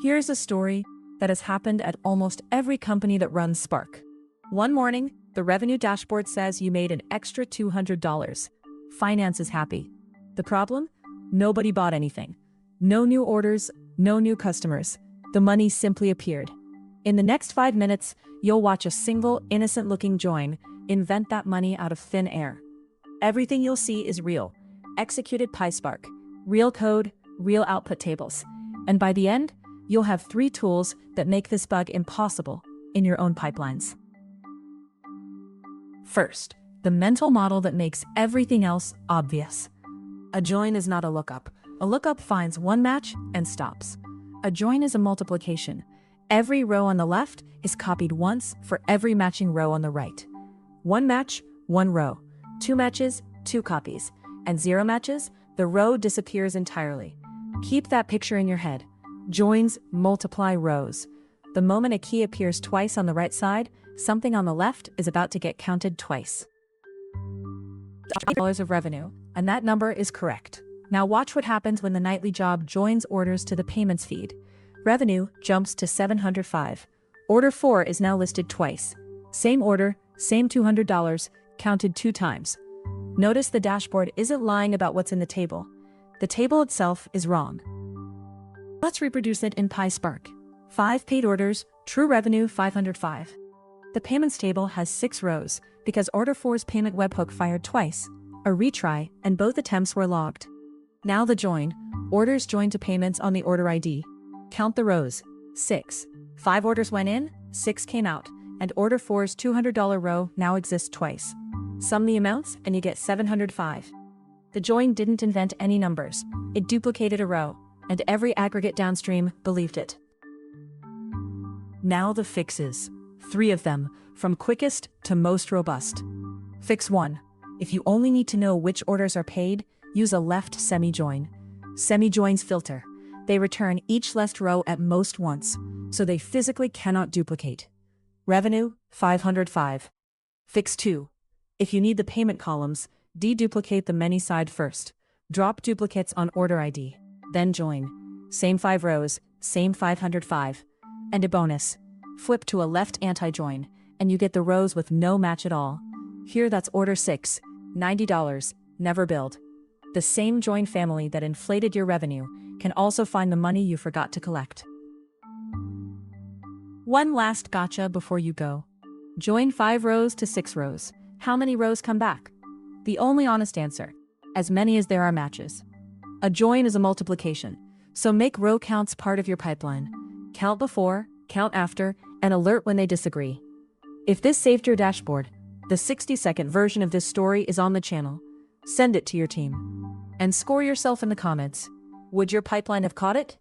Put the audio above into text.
Here's a story that has happened at almost every company that runs Spark. One morning, the revenue dashboard says you made an extra $200. Finance is happy. The problem? Nobody bought anything. No new orders, no new customers. The money simply appeared. In the next 5 minutes, you'll watch a single, innocent-looking join invent that money out of thin air. Everything you'll see is real, executed PySpark, real code, real output tables. And by the end, you'll have 3 tools that make this bug impossible in your own pipelines. First, the mental model that makes everything else obvious. A join is not a lookup. A lookup finds one match and stops. A join is a multiplication. Every row on the left is copied once for every matching row on the right. 1 match, 1 row. 2 matches, 2 copies. And 0 matches, the row disappears entirely. Keep that picture in your head. Joins multiply rows. The moment a key appears twice on the right side, something on the left is about to get counted twice. $1 of revenue, and that number is correct. Now watch what happens when the nightly job joins orders to the payments feed. Revenue jumps to $705. Order 4 is now listed twice. Same order, same $200, counted 2 times. Notice the dashboard isn't lying about what's in the table. The table itself is wrong. Let's reproduce it in PySpark. 5 paid orders, true revenue 505. The payments table has 6 rows because order 4's payment webhook fired twice, a retry, and both attempts were logged. Now the join. Orders joined to payments on the order ID. Count the rows. 6. 5 orders went in, 6 came out, and order 4's $200 row now exists twice. Sum the amounts and you get 705. The join didn't invent any numbers. It duplicated a row, and every aggregate downstream believed it. Now the fixes. 3 of them, from quickest to most robust. Fix 1. If you only need to know which orders are paid, use a left semi-join. Semi-joins filter. They return each left row at most once, so they physically cannot duplicate. Revenue, 505. Fix 2. If you need the payment columns, deduplicate the many side first. Drop duplicates on order ID. Then join. Same 5 rows, same 505. And a bonus. Flip to a left anti-join, and you get the rows with no match at all. Here that's order 6, $90, never billed. The same join family that inflated your revenue can also find the money you forgot to collect. One last gotcha before you go. Join 5 rows to 6 rows. How many rows come back? The only honest answer: as many as there are matches. A join is a multiplication, so make row counts part of your pipeline. Count before, count after, and alert when they disagree. If this saved your dashboard, the 60-second version of this story is on the channel. Send it to your team. And score yourself in the comments. Would your pipeline have caught it?